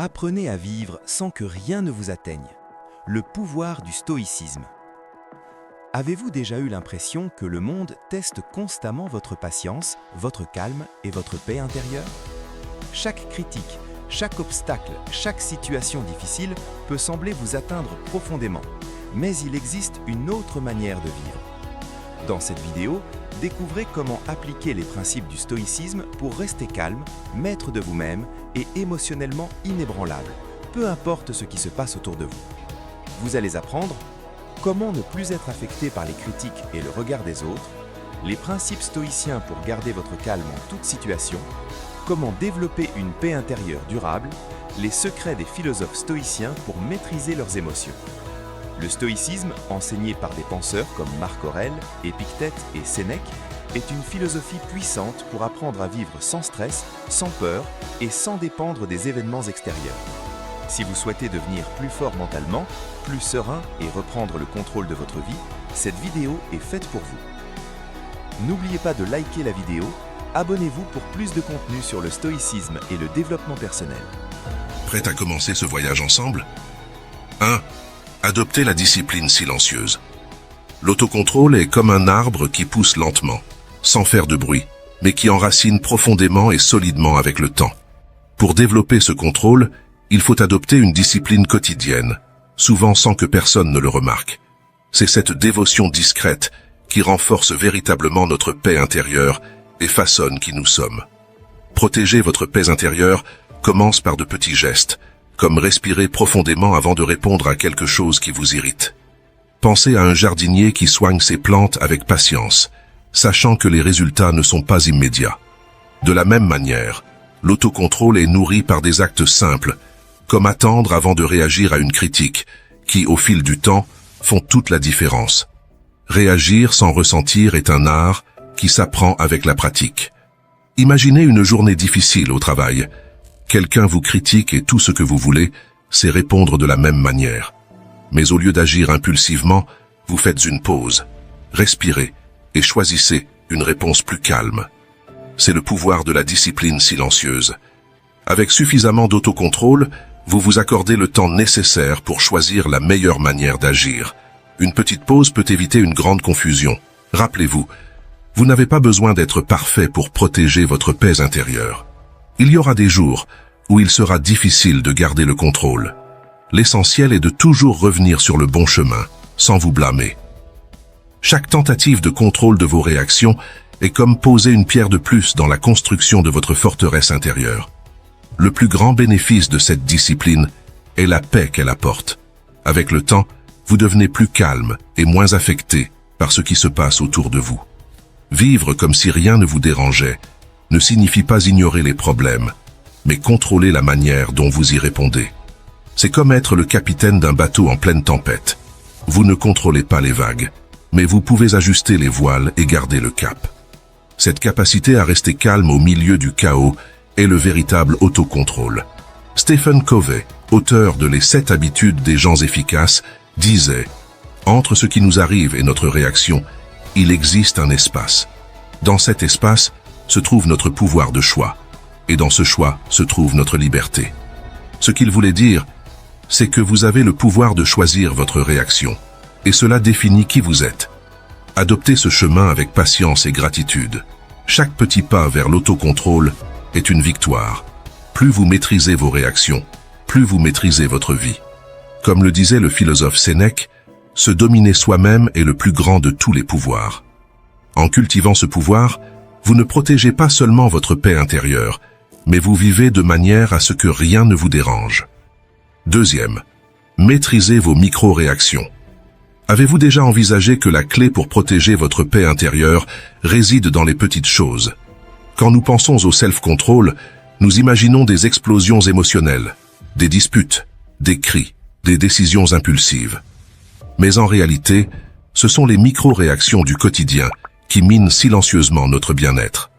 Apprenez à vivre sans que rien ne vous atteigne. Le pouvoir du stoïcisme. Avez-vous déjà eu l'impression que le monde teste constamment votre patience, votre calme et votre paix intérieure? Chaque critique, chaque obstacle, chaque situation difficile peut sembler vous atteindre profondément, mais il existe une autre manière de vivre. Dans cette vidéo, découvrez comment appliquer les principes du stoïcisme pour rester calme, maître de vous-même et émotionnellement inébranlable, peu importe ce qui se passe autour de vous. Vous allez apprendre comment ne plus être affecté par les critiques et le regard des autres, les principes stoïciens pour garder votre calme en toute situation, comment développer une paix intérieure durable, les secrets des philosophes stoïciens pour maîtriser leurs émotions. Le stoïcisme, enseigné par des penseurs comme Marc Aurèle, Épictète et Sénèque, est une philosophie puissante pour apprendre à vivre sans stress, sans peur et sans dépendre des événements extérieurs. Si vous souhaitez devenir plus fort mentalement, plus serein et reprendre le contrôle de votre vie, cette vidéo est faite pour vous. N'oubliez pas de liker la vidéo, abonnez-vous pour plus de contenu sur le stoïcisme et le développement personnel. Prêt à commencer ce voyage ensemble? 1. Adoptez la discipline silencieuse. L'autocontrôle est comme un arbre qui pousse lentement, sans faire de bruit, mais qui enracine profondément et solidement avec le temps. Pour développer ce contrôle, il faut adopter une discipline quotidienne, souvent sans que personne ne le remarque. C'est cette dévotion discrète qui renforce véritablement notre paix intérieure et façonne qui nous sommes. Protéger votre paix intérieure commence par de petits gestes, comme respirer profondément avant de répondre à quelque chose qui vous irrite. Pensez à un jardinier qui soigne ses plantes avec patience, sachant que les résultats ne sont pas immédiats. De la même manière, l'autocontrôle est nourri par des actes simples, comme attendre avant de réagir à une critique, qui, au fil du temps, font toute la différence. Réagir sans ressentir est un art qui s'apprend avec la pratique. Imaginez une journée difficile au travail. Quelqu'un vous critique et tout ce que vous voulez, c'est répondre de la même manière. Mais au lieu d'agir impulsivement, vous faites une pause, respirez et choisissez une réponse plus calme. C'est le pouvoir de la discipline silencieuse. Avec suffisamment d'autocontrôle, vous vous accordez le temps nécessaire pour choisir la meilleure manière d'agir. Une petite pause peut éviter une grande confusion. Rappelez-vous, vous n'avez pas besoin d'être parfait pour protéger votre paix intérieure. Il y aura des jours où il sera difficile de garder le contrôle. L'essentiel est de toujours revenir sur le bon chemin, sans vous blâmer. Chaque tentative de contrôle de vos réactions est comme poser une pierre de plus dans la construction de votre forteresse intérieure. Le plus grand bénéfice de cette discipline est la paix qu'elle apporte. Avec le temps, vous devenez plus calme et moins affecté par ce qui se passe autour de vous. Vivre comme si rien ne vous dérangeait ne signifie pas ignorer les problèmes, mais contrôler la manière dont vous y répondez. C'est comme être le capitaine d'un bateau en pleine tempête. Vous ne contrôlez pas les vagues, mais vous pouvez ajuster les voiles et garder le cap. Cette capacité à rester calme au milieu du chaos est le véritable autocontrôle. Stephen Covey, auteur de Les 7 habitudes des gens efficaces, disait « Entre ce qui nous arrive et notre réaction, il existe un espace. Dans cet espace se trouve notre pouvoir de choix, et dans ce choix se trouve notre liberté. » Ce qu'il voulait dire, c'est que vous avez le pouvoir de choisir votre réaction, et cela définit qui vous êtes. Adoptez ce chemin avec patience et gratitude. Chaque petit pas vers l'autocontrôle est une victoire. Plus vous maîtrisez vos réactions, plus vous maîtrisez votre vie. Comme le disait le philosophe Sénèque, se dominer soi-même est le plus grand de tous les pouvoirs. En cultivant ce pouvoir, vous ne protégez pas seulement votre paix intérieure, mais vous vivez de manière à ce que rien ne vous dérange. Deuxième, maîtrisez vos micro-réactions. Avez-vous déjà envisagé que la clé pour protéger votre paix intérieure réside dans les petites choses? Quand nous pensons au self-control, nous imaginons des explosions émotionnelles, des disputes, des cris, des décisions impulsives. Mais en réalité, ce sont les micro-réactions du quotidien qui minent silencieusement notre bien-être.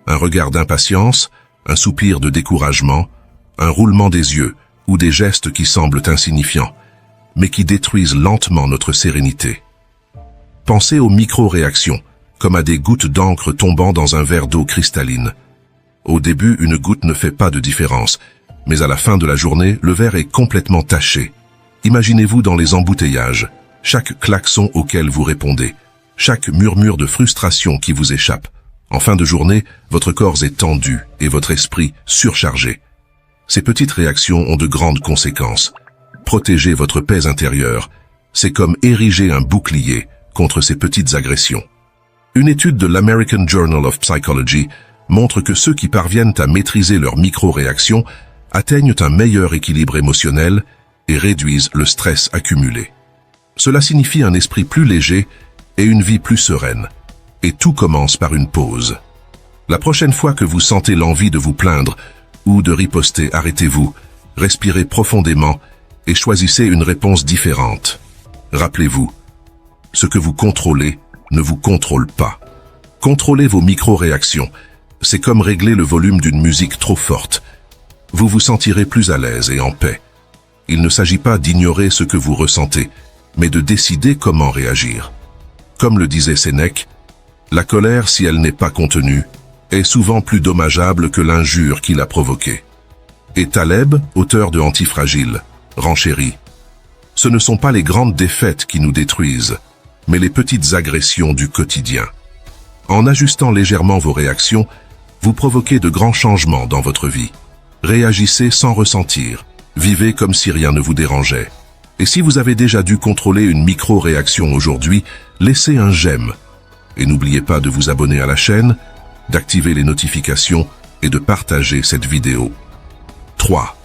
Un regard d'impatience, un soupir de découragement, un roulement des yeux ou des gestes qui semblent insignifiants, mais qui détruisent lentement notre sérénité. Pensez aux micro-réactions, comme à des gouttes d'encre tombant dans un verre d'eau cristalline. Au début, une goutte ne fait pas de différence, Mais à la fin de la journée, le verre est complètement taché. Imaginez-vous dans les embouteillages, chaque klaxon auquel vous répondez, chaque murmure de frustration qui vous échappe. En fin de journée, votre corps est tendu et votre esprit surchargé. Ces petites réactions ont de grandes conséquences. Protéger votre paix intérieure, c'est comme ériger un bouclier contre ces petites agressions. Une étude de l'American Journal of Psychology montre que ceux qui parviennent à maîtriser leurs micro-réactions atteignent un meilleur équilibre émotionnel et réduisent le stress accumulé. Cela signifie un esprit plus léger et une vie plus sereine. Et tout commence par une pause. La prochaine fois que vous sentez l'envie de vous plaindre ou de riposter, arrêtez-vous, respirez profondément et choisissez une réponse différente. Rappelez-vous, ce que vous contrôlez ne vous contrôle pas. Contrôlez vos micro-réactions. C'est comme régler le volume d'une musique trop forte. Vous vous sentirez plus à l'aise et en paix. Il ne s'agit pas d'ignorer ce que vous ressentez, mais de décider comment réagir. Comme le disait Sénèque, la colère, si elle n'est pas contenue, est souvent plus dommageable que l'injure qui l'a provoquée. Et Taleb, auteur de Antifragile, renchérit. Ce ne sont pas les grandes défaites qui nous détruisent, mais les petites agressions du quotidien. En ajustant légèrement vos réactions, vous provoquez de grands changements dans votre vie. Réagissez sans ressentir, vivez comme si rien ne vous dérangeait. Et si vous avez déjà dû contrôler une micro-réaction aujourd'hui, laissez un j'aime. Et n'oubliez pas de vous abonner à la chaîne, d'activer les notifications et de partager cette vidéo. 3.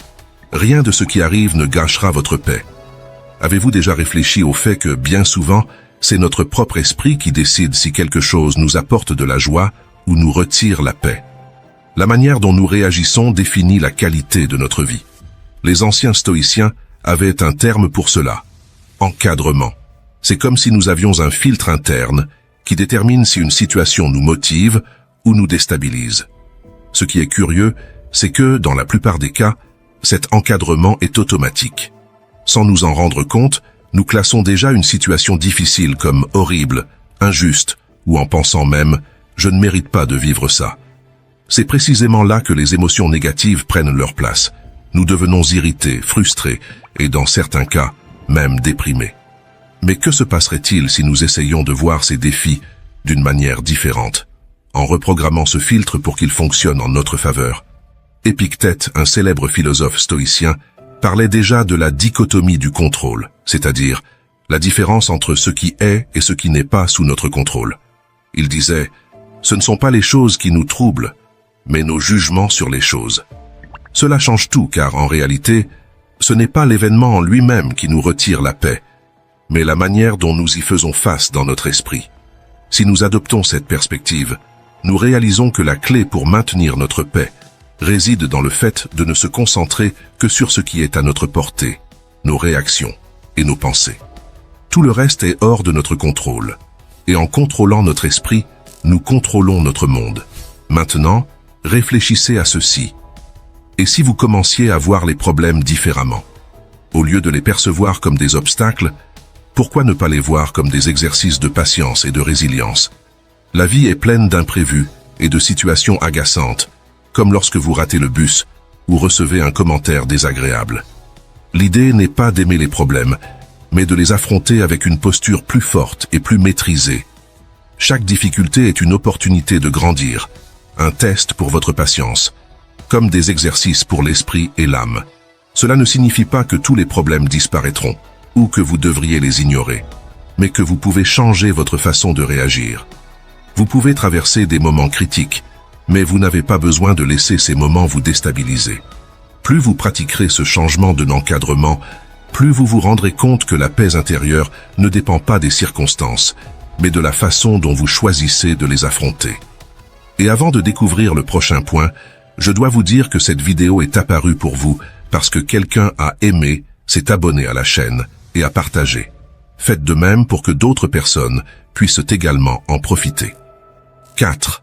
Rien de ce qui arrive ne gâchera votre paix. Avez-vous déjà réfléchi au fait que, bien souvent, c'est notre propre esprit qui décide si quelque chose nous apporte de la joie ou nous retire la paix? La manière dont nous réagissons définit la qualité de notre vie. Les anciens stoïciens avaient un terme pour cela: encadrement. C'est comme si nous avions un filtre interne qui détermine si une situation nous motive ou nous déstabilise. Ce qui est curieux, c'est que, dans la plupart des cas, cet encadrement est automatique. Sans nous en rendre compte, nous classons déjà une situation difficile comme horrible, injuste, ou en pensant même « je ne mérite pas de vivre ça ». C'est précisément là que les émotions négatives prennent leur place. Nous devenons irrités, frustrés, et dans certains cas, même déprimés. Mais que se passerait-il si nous essayions de voir ces défis d'une manière différente, en reprogrammant ce filtre pour qu'il fonctionne en notre faveur? Épictète, un célèbre philosophe stoïcien, parlait déjà de la dichotomie du contrôle, c'est-à-dire la différence entre ce qui est et ce qui n'est pas sous notre contrôle. Il disait « Ce ne sont pas les choses qui nous troublent, mais nos jugements sur les choses. » Cela change tout car, en réalité, ce n'est pas l'événement en lui-même qui nous retire la paix, mais la manière dont nous y faisons face dans notre esprit. Si nous adoptons cette perspective, nous réalisons que la clé pour maintenir notre paix réside dans le fait de ne se concentrer que sur ce qui est à notre portée, nos réactions et nos pensées. Tout le reste est hors de notre contrôle. Et en contrôlant notre esprit, nous contrôlons notre monde. Maintenant, réfléchissez à ceci. Et si vous commenciez à voir les problèmes différemment? Au lieu de les percevoir comme des obstacles, pourquoi ne pas les voir comme des exercices de patience et de résilience? La vie est pleine d'imprévus et de situations agaçantes, comme lorsque vous ratez le bus ou recevez un commentaire désagréable. L'idée n'est pas d'aimer les problèmes, mais de les affronter avec une posture plus forte et plus maîtrisée. Chaque difficulté est une opportunité de grandir, un test pour votre patience, comme des exercices pour l'esprit et l'âme. Cela ne signifie pas que tous les problèmes disparaîtront, ou que vous devriez les ignorer, mais que vous pouvez changer votre façon de réagir. Vous pouvez traverser des moments critiques, mais vous n'avez pas besoin de laisser ces moments vous déstabiliser. Plus vous pratiquerez ce changement de l'encadrement, plus vous vous rendrez compte que la paix intérieure ne dépend pas des circonstances, mais de la façon dont vous choisissez de les affronter. Et avant de découvrir le prochain point, je dois vous dire que cette vidéo est apparue pour vous parce que quelqu'un a aimé, s'est abonné à la chaîne et a partagé. Faites de même pour que d'autres personnes puissent également en profiter. 4.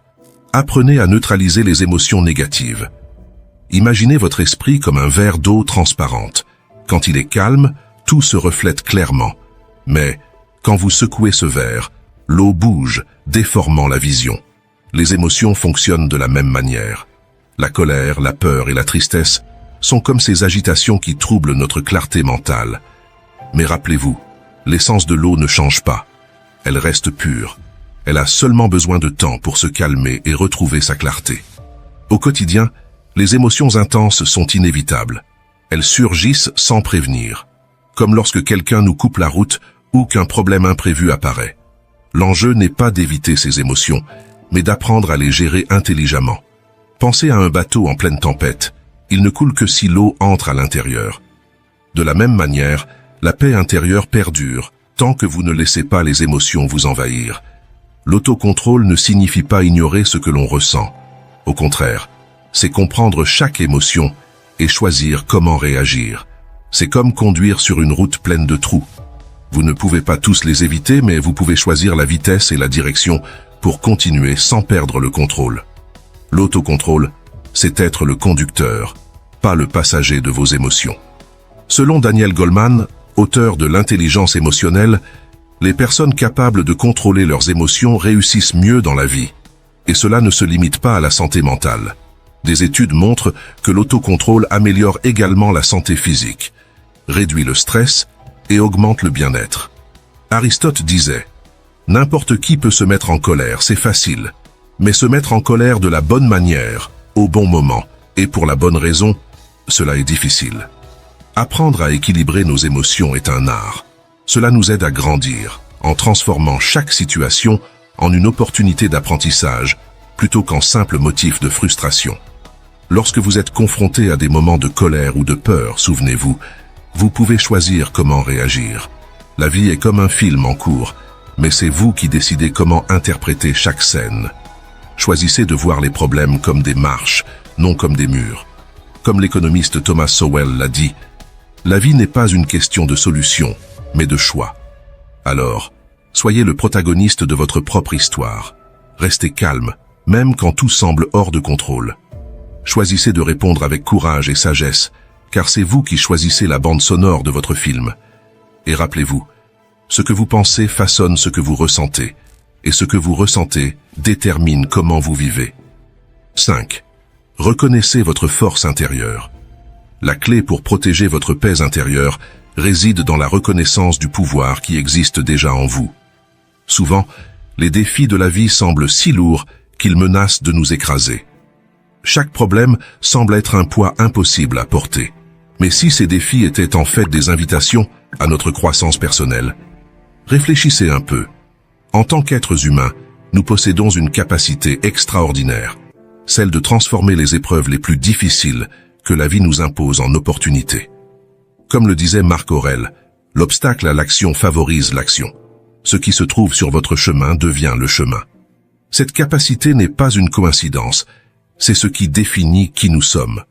Apprenez à neutraliser les émotions négatives. Imaginez votre esprit comme un verre d'eau transparente. Quand il est calme, tout se reflète clairement. Mais, quand vous secouez ce verre, l'eau bouge, déformant la vision. Les émotions fonctionnent de la même manière. La colère, la peur et la tristesse sont comme ces agitations qui troublent notre clarté mentale. Mais rappelez-vous, l'essence de l'eau ne change pas. Elle reste pure. Elle a seulement besoin de temps pour se calmer et retrouver sa clarté. Au quotidien, les émotions intenses sont inévitables. Elles surgissent sans prévenir, comme lorsque quelqu'un nous coupe la route ou qu'un problème imprévu apparaît. L'enjeu n'est pas d'éviter ces émotions, mais d'apprendre à les gérer intelligemment. Pensez à un bateau en pleine tempête. Il ne coule que si l'eau entre à l'intérieur. De la même manière, la paix intérieure perdure tant que vous ne laissez pas les émotions vous envahir. L'autocontrôle ne signifie pas ignorer ce que l'on ressent. Au contraire, c'est comprendre chaque émotion et choisir comment réagir. C'est comme conduire sur une route pleine de trous. Vous ne pouvez pas tous les éviter, mais vous pouvez choisir la vitesse et la direction pour continuer sans perdre le contrôle. L'autocontrôle, c'est être le conducteur, pas le passager de vos émotions. Selon Daniel Goleman, auteur de l'intelligence émotionnelle, les personnes capables de contrôler leurs émotions réussissent mieux dans la vie. Et cela ne se limite pas à la santé mentale. Des études montrent que l'autocontrôle améliore également la santé physique, réduit le stress et augmente le bien-être. Aristote disait « N'importe qui peut se mettre en colère, c'est facile. Mais se mettre en colère de la bonne manière, au bon moment et pour la bonne raison, cela est difficile. » Apprendre à équilibrer nos émotions est un art. Cela nous aide à grandir, en transformant chaque situation en une opportunité d'apprentissage, plutôt qu'en simple motif de frustration. Lorsque vous êtes confronté à des moments de colère ou de peur, souvenez-vous, vous pouvez choisir comment réagir. La vie est comme un film en cours, mais c'est vous qui décidez comment interpréter chaque scène. Choisissez de voir les problèmes comme des marches, non comme des murs. Comme l'économiste Thomas Sowell l'a dit, la vie n'est pas une question de solution, mais de choix. Alors, soyez le protagoniste de votre propre histoire. Restez calme, même quand tout semble hors de contrôle. Choisissez de répondre avec courage et sagesse, car c'est vous qui choisissez la bande sonore de votre film. Et rappelez-vous, ce que vous pensez façonne ce que vous ressentez, et ce que vous ressentez détermine comment vous vivez. 5. Reconnaissez votre force intérieure. La clé pour protéger votre paix intérieure réside dans la reconnaissance du pouvoir qui existe déjà en vous. Souvent, les défis de la vie semblent si lourds qu'ils menacent de nous écraser. Chaque problème semble être un poids impossible à porter. Mais si ces défis étaient en fait des invitations à notre croissance personnelle, réfléchissez un peu. En tant qu'êtres humains, nous possédons une capacité extraordinaire, celle de transformer les épreuves les plus difficiles que la vie nous impose en opportunités. Comme le disait Marc Aurèle, l'obstacle à l'action favorise l'action. Ce qui se trouve sur votre chemin devient le chemin. Cette capacité n'est pas une coïncidence, c'est ce qui définit qui nous sommes.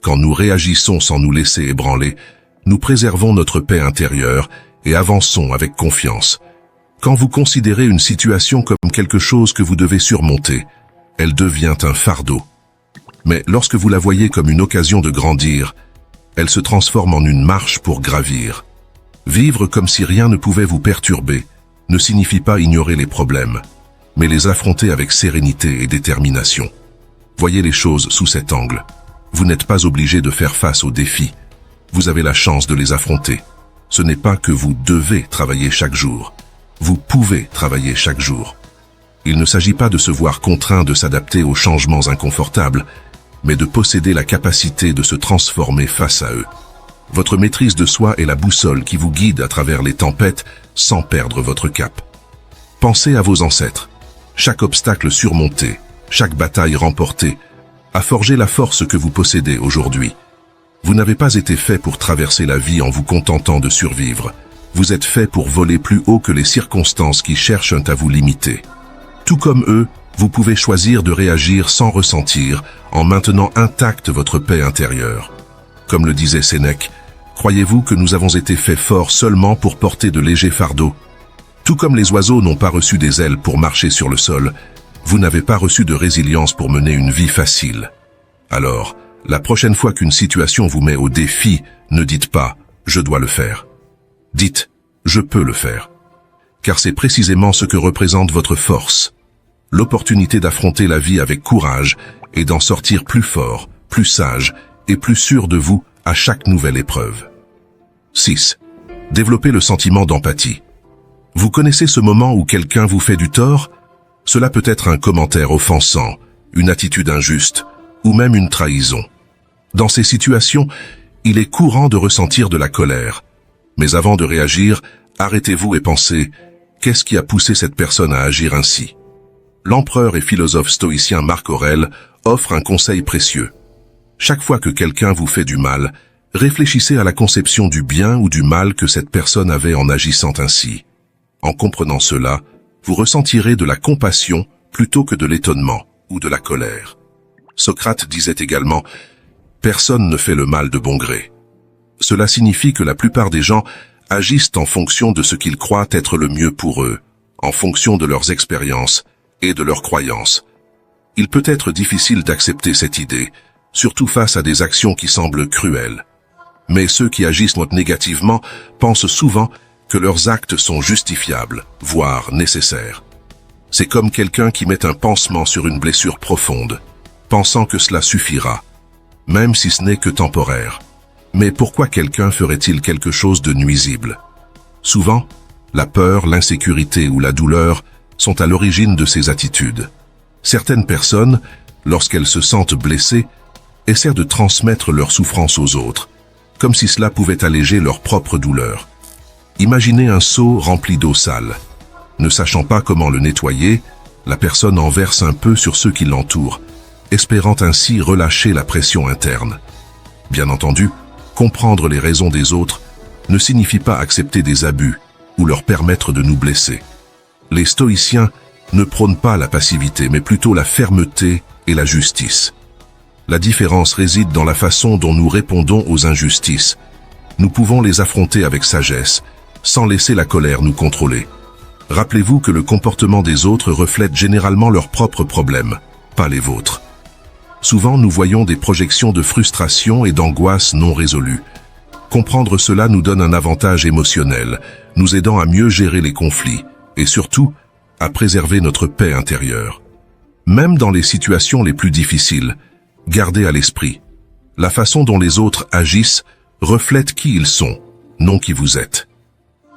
Quand nous réagissons sans nous laisser ébranler, nous préservons notre paix intérieure et avançons avec confiance. Quand vous considérez une situation comme quelque chose que vous devez surmonter, elle devient un fardeau. Mais lorsque vous la voyez comme une occasion de grandir, elle se transforme en une marche pour gravir. Vivre comme si rien ne pouvait vous perturber ne signifie pas ignorer les problèmes, mais les affronter avec sérénité et détermination. Voyez les choses sous cet angle. Vous n'êtes pas obligé de faire face aux défis. Vous avez la chance de les affronter. Ce n'est pas que vous devez travailler chaque jour. Vous pouvez travailler chaque jour. Il ne s'agit pas de se voir contraint de s'adapter aux changements inconfortables, mais de posséder la capacité de se transformer face à eux. Votre maîtrise de soi est la boussole qui vous guide à travers les tempêtes sans perdre votre cap. Pensez à vos ancêtres. Chaque obstacle surmonté, chaque bataille remportée, a forgé la force que vous possédez aujourd'hui. Vous n'avez pas été fait pour traverser la vie en vous contentant de survivre. Vous êtes fait pour voler plus haut que les circonstances qui cherchent à vous limiter. Tout comme eux, vous pouvez choisir de réagir sans ressentir, en maintenant intacte votre paix intérieure. Comme le disait Sénèque, croyez-vous que nous avons été faits forts seulement pour porter de légers fardeaux? Tout comme les oiseaux n'ont pas reçu des ailes pour marcher sur le sol, vous n'avez pas reçu de résilience pour mener une vie facile. Alors, la prochaine fois qu'une situation vous met au défi, ne dites pas « je dois le faire ». Dites « je peux le faire ». Car c'est précisément ce que représente votre force. L'opportunité d'affronter la vie avec courage et d'en sortir plus fort, plus sage et plus sûr de vous à chaque nouvelle épreuve. 6. Développez le sentiment d'empathie. Vous connaissez ce moment où quelqu'un vous fait du tort? Cela peut être un commentaire offensant, une attitude injuste, ou même une trahison. Dans ces situations, il est courant de ressentir de la colère. Mais avant de réagir, arrêtez-vous et pensez, qu'est-ce qui a poussé cette personne à agir ainsi? L'empereur et philosophe stoïcien Marc Aurèle offre un conseil précieux. Chaque fois que quelqu'un vous fait du mal, réfléchissez à la conception du bien ou du mal que cette personne avait en agissant ainsi. En comprenant cela, vous ressentirez de la compassion plutôt que de l'étonnement ou de la colère. Socrate disait également « Personne ne fait le mal de bon gré ». Cela signifie que la plupart des gens agissent en fonction de ce qu'ils croient être le mieux pour eux, en fonction de leurs expériences et de leurs croyances. Il peut être difficile d'accepter cette idée, surtout face à des actions qui semblent cruelles. Mais ceux qui agissent négativement pensent souvent que leurs actes sont justifiables, voire nécessaires. C'est comme quelqu'un qui met un pansement sur une blessure profonde, pensant que cela suffira, même si ce n'est que temporaire. Mais pourquoi quelqu'un ferait-il quelque chose de nuisible? Souvent, la peur, l'insécurité ou la douleur sont à l'origine de ces attitudes. Certaines personnes, lorsqu'elles se sentent blessées, essaient de transmettre leur souffrance aux autres, comme si cela pouvait alléger leur propre douleur. Imaginez un seau rempli d'eau sale. Ne sachant pas comment le nettoyer, la personne en verse un peu sur ceux qui l'entourent, espérant ainsi relâcher la pression interne. Bien entendu, comprendre les raisons des autres ne signifie pas accepter des abus ou leur permettre de nous blesser. Les stoïciens ne prônent pas la passivité, mais plutôt la fermeté et la justice. La différence réside dans la façon dont nous répondons aux injustices. Nous pouvons les affronter avec sagesse, sans laisser la colère nous contrôler. Rappelez-vous que le comportement des autres reflète généralement leurs propres problèmes, pas les vôtres. Souvent, nous voyons des projections de frustration et d'angoisse non résolues. Comprendre cela nous donne un avantage émotionnel, nous aidant à mieux gérer les conflits et surtout à préserver notre paix intérieure. Même dans les situations les plus difficiles, gardez à l'esprit, la façon dont les autres agissent reflète qui ils sont, non qui vous êtes.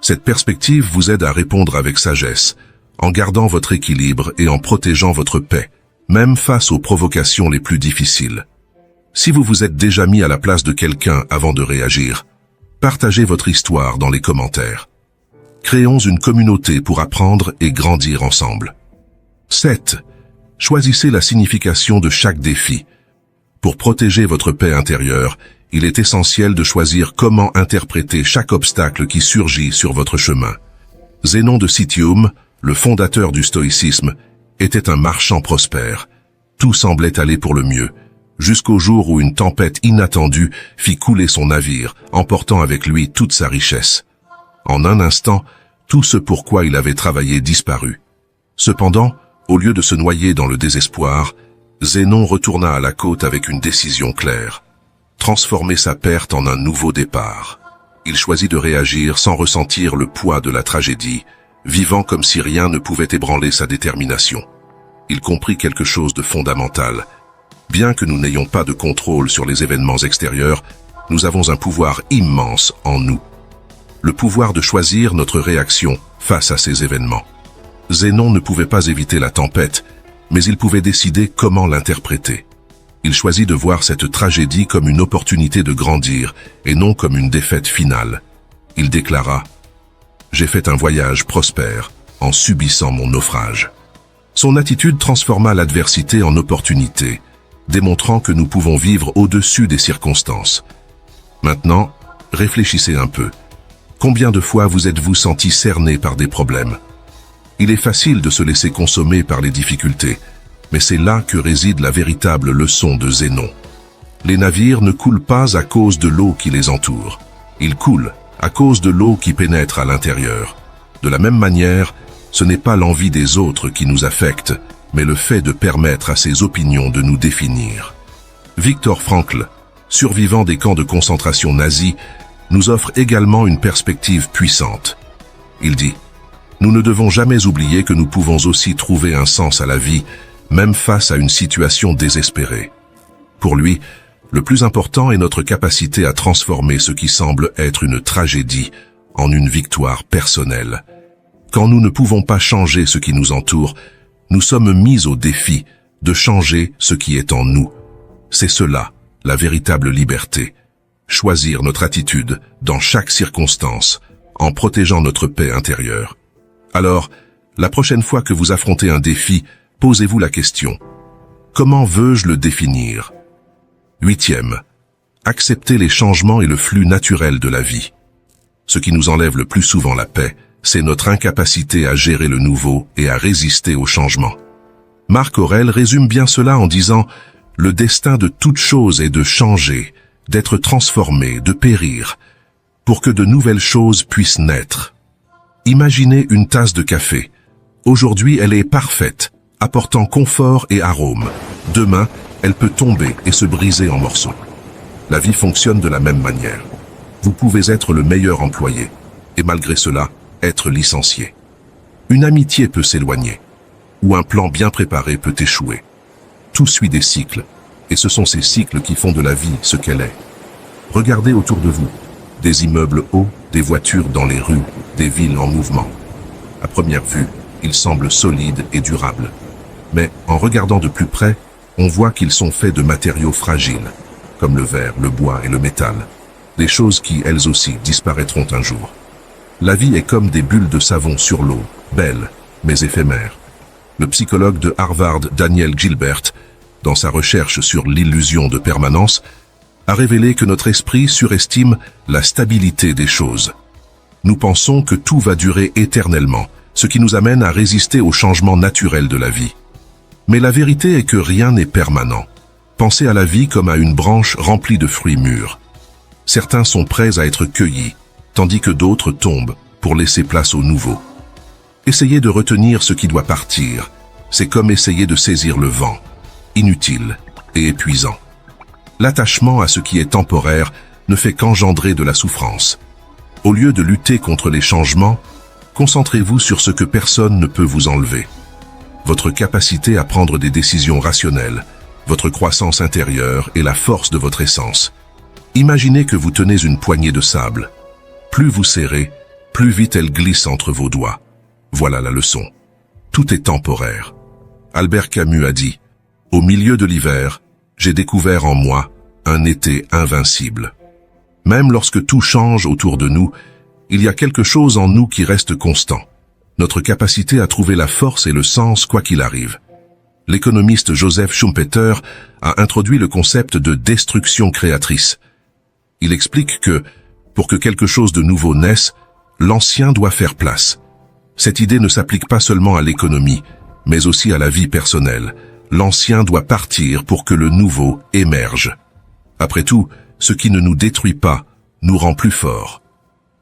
Cette perspective vous aide à répondre avec sagesse, en gardant votre équilibre et en protégeant votre paix, même face aux provocations les plus difficiles. Si vous vous êtes déjà mis à la place de quelqu'un avant de réagir, partagez votre histoire dans les commentaires. Créons une communauté pour apprendre et grandir ensemble. 7. Choisissez la signification de chaque défi. Pour protéger votre paix intérieure, il est essentiel de choisir comment interpréter chaque obstacle qui surgit sur votre chemin. Zénon de Citium, le fondateur du stoïcisme, était un marchand prospère. Tout semblait aller pour le mieux, jusqu'au jour où une tempête inattendue fit couler son navire, emportant avec lui toute sa richesse. En un instant, tout ce pour quoi il avait travaillé disparut. Cependant, au lieu de se noyer dans le désespoir, Zénon retourna à la côte avec une décision claire. Transformer sa perte en un nouveau départ. Il choisit de réagir sans ressentir le poids de la tragédie, vivant comme si rien ne pouvait ébranler sa détermination. Il comprit quelque chose de fondamental. Bien que nous n'ayons pas de contrôle sur les événements extérieurs, nous avons un pouvoir immense en nous. Le pouvoir de choisir notre réaction face à ces événements. Zénon ne pouvait pas éviter la tempête, mais il pouvait décider comment l'interpréter. Il choisit de voir cette tragédie comme une opportunité de grandir et non comme une défaite finale. Il déclara « J'ai fait un voyage prospère en subissant mon naufrage ». Son attitude transforma l'adversité en opportunité, démontrant que nous pouvons vivre au-dessus des circonstances. Maintenant, réfléchissez un peu. Combien de fois vous êtes-vous senti cerné par des problèmes? Il est facile de se laisser consommer par les difficultés, mais c'est là que réside la véritable leçon de Zénon. Les navires ne coulent pas à cause de l'eau qui les entoure. Ils coulent à cause de l'eau qui pénètre à l'intérieur. De la même manière, ce n'est pas l'envie des autres qui nous affecte, mais le fait de permettre à ces opinions de nous définir. Viktor Frankl, survivant des camps de concentration nazis, nous offre également une perspective puissante. Il dit « Nous ne devons jamais oublier que nous pouvons aussi trouver un sens à la vie, même face à une situation désespérée. » Pour lui, Le plus important est notre capacité à transformer ce qui semble être une tragédie en une victoire personnelle. Quand nous ne pouvons pas changer ce qui nous entoure, nous sommes mis au défi de changer ce qui est en nous. C'est cela, la véritable liberté. Choisir notre attitude dans chaque circonstance, en protégeant notre paix intérieure. Alors, la prochaine fois que vous affrontez un défi, posez-vous la question: comment veux-je le définir? 8e. Accepter les changements et le flux naturel de la vie. Ce qui nous enlève le plus souvent la paix, c'est notre incapacité à gérer le nouveau et à résister au changement. Marc Aurèle résume bien cela en disant: le destin de toute chose est de changer, d'être transformé, de périr, pour que de nouvelles choses puissent naître. Imaginez une tasse de café. Aujourd'hui, elle est parfaite, apportant confort et arôme. Demain, elle peut tomber et se briser en morceaux. La vie fonctionne de la même manière. Vous pouvez être le meilleur employé, et malgré cela, être licencié. Une amitié peut s'éloigner, ou un plan bien préparé peut échouer. Tout suit des cycles, et ce sont ces cycles qui font de la vie ce qu'elle est. Regardez autour de vous, des immeubles hauts, des voitures dans les rues, des villes en mouvement. À première vue, ils semblent solides et durables. Mais en regardant de plus près, on voit qu'ils sont faits de matériaux fragiles, comme le verre, le bois et le métal. Des choses qui, elles aussi, disparaîtront un jour. La vie est comme des bulles de savon sur l'eau, belles, mais éphémères. Le psychologue de Harvard, Daniel Gilbert, dans sa recherche sur l'illusion de permanence, a révélé que notre esprit surestime la stabilité des choses. Nous pensons que tout va durer éternellement, ce qui nous amène à résister aux changements naturels de la vie. Mais la vérité est que rien n'est permanent. Pensez à la vie comme à une branche remplie de fruits mûrs. Certains sont prêts à être cueillis, tandis que d'autres tombent pour laisser place au nouveau. Essayez de retenir ce qui doit partir. C'est comme essayer de saisir le vent, inutile et épuisant. L'attachement à ce qui est temporaire ne fait qu'engendrer de la souffrance. Au lieu de lutter contre les changements, concentrez-vous sur ce que personne ne peut vous enlever. Votre capacité à prendre des décisions rationnelles, votre croissance intérieure et la force de votre essence. Imaginez que vous tenez une poignée de sable. Plus vous serrez, plus vite elle glisse entre vos doigts. Voilà la leçon. Tout est temporaire. Albert Camus a dit: « Au milieu de l'hiver, j'ai découvert en moi un été invincible. » Même lorsque tout change autour de nous, il y a quelque chose en nous qui reste constant. Notre capacité à trouver la force et le sens quoi qu'il arrive. L'économiste Joseph Schumpeter a introduit le concept de destruction créatrice. Il explique que, pour que quelque chose de nouveau naisse, l'ancien doit faire place. Cette idée ne s'applique pas seulement à l'économie, mais aussi à la vie personnelle. L'ancien doit partir pour que le nouveau émerge. Après tout, ce qui ne nous détruit pas nous rend plus forts.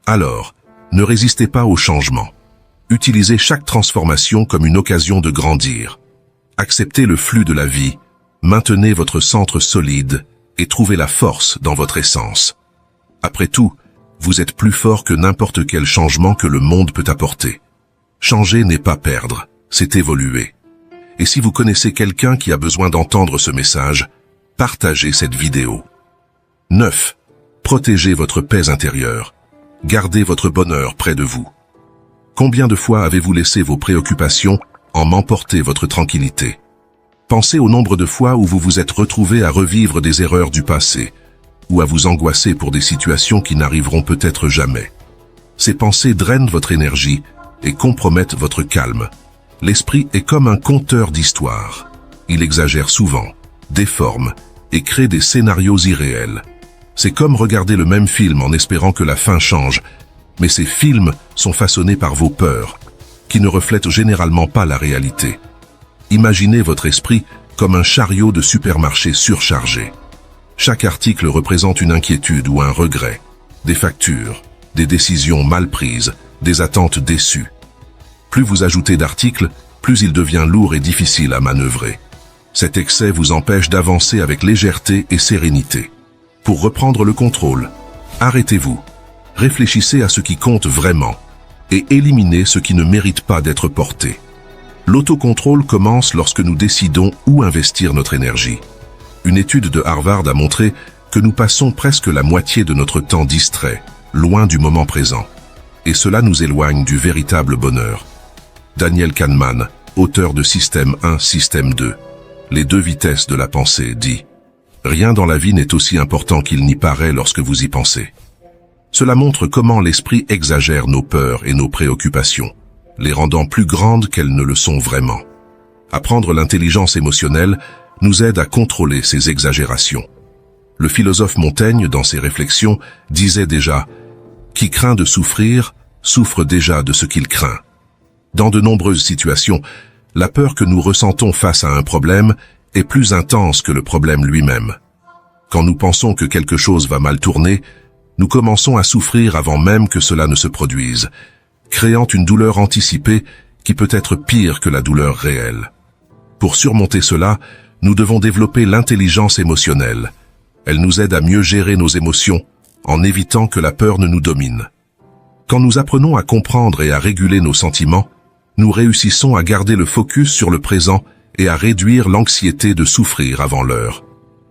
Alors, ne résistez pas au changement. Utilisez chaque transformation comme une occasion de grandir. Acceptez le flux de la vie, maintenez votre centre solide et trouvez la force dans votre essence. Après tout, vous êtes plus fort que n'importe quel changement que le monde peut apporter. Changer n'est pas perdre, c'est évoluer. Et si vous connaissez quelqu'un qui a besoin d'entendre ce message, partagez cette vidéo. 9. Protégez votre paix intérieure. Gardez votre bonheur près de vous. Combien de fois avez-vous laissé vos préoccupations emporter votre tranquillité? Pensez au nombre de fois où vous vous êtes retrouvé à revivre des erreurs du passé, ou à vous angoisser pour des situations qui n'arriveront peut-être jamais. Ces pensées drainent votre énergie et compromettent votre calme. L'esprit est comme un conteur d'histoires. Il exagère souvent, déforme et crée des scénarios irréels. C'est comme regarder le même film en espérant que la fin change, mais ces films sont façonnés par vos peurs, qui ne reflètent généralement pas la réalité. Imaginez votre esprit comme un chariot de supermarché surchargé. Chaque article représente une inquiétude ou un regret, des factures, des décisions mal prises, des attentes déçues. Plus vous ajoutez d'articles, plus il devient lourd et difficile à manœuvrer. Cet excès vous empêche d'avancer avec légèreté et sérénité. Pour reprendre le contrôle, arrêtez-vous, réfléchissez à ce qui compte vraiment et éliminez ce qui ne mérite pas d'être porté. L'autocontrôle commence lorsque nous décidons où investir notre énergie. Une étude de Harvard a montré que nous passons presque la moitié de notre temps distrait, loin du moment présent. Et cela nous éloigne du véritable bonheur. Daniel Kahneman, auteur de Système 1, Système 2, Les deux vitesses de la pensée, dit « Rien dans la vie n'est aussi important qu'il n'y paraît lorsque vous y pensez ». Cela montre comment l'esprit exagère nos peurs et nos préoccupations, les rendant plus grandes qu'elles ne le sont vraiment. Apprendre l'intelligence émotionnelle nous aide à contrôler ces exagérations. Le philosophe Montaigne, dans ses réflexions, disait déjà « Qui craint de souffrir, souffre déjà de ce qu'il craint ». Dans de nombreuses situations, la peur que nous ressentons face à un problème est plus intense que le problème lui-même. Quand nous pensons que quelque chose va mal tourner, nous commençons à souffrir avant même que cela ne se produise, créant une douleur anticipée qui peut être pire que la douleur réelle. Pour surmonter cela, nous devons développer l'intelligence émotionnelle. Elle nous aide à mieux gérer nos émotions, en évitant que la peur ne nous domine. Quand nous apprenons à comprendre et à réguler nos sentiments, nous réussissons à garder le focus sur le présent et à réduire l'anxiété de souffrir avant l'heure.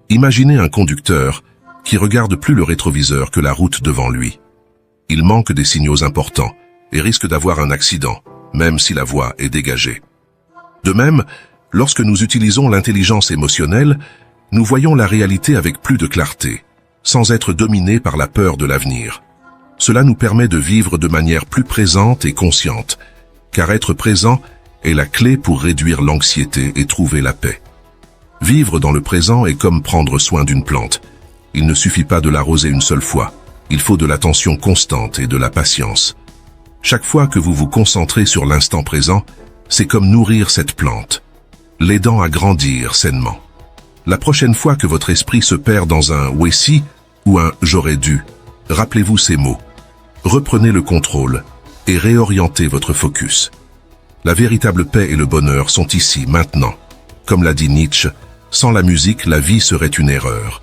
Imaginez un conducteur qui regarde plus le rétroviseur que la route devant lui. Il manque des signaux importants et risque d'avoir un accident, même si la voie est dégagée. De même, lorsque nous utilisons l'intelligence émotionnelle, nous voyons la réalité avec plus de clarté, sans être dominés par la peur de l'avenir. Cela nous permet de vivre de manière plus présente et consciente, car être présent est la clé pour réduire l'anxiété et trouver la paix. Vivre dans le présent est comme prendre soin d'une plante. Il ne suffit pas de l'arroser une seule fois. Il faut de l'attention constante et de la patience. Chaque fois que vous vous concentrez sur l'instant présent, c'est comme nourrir cette plante, l'aidant à grandir sainement. La prochaine fois que votre esprit se perd dans un « oui si » ou un « j'aurais dû », rappelez-vous ces mots. Reprenez le contrôle et réorientez votre focus. La véritable paix et le bonheur sont ici, maintenant. Comme l'a dit Nietzsche, sans la musique, la vie serait une erreur.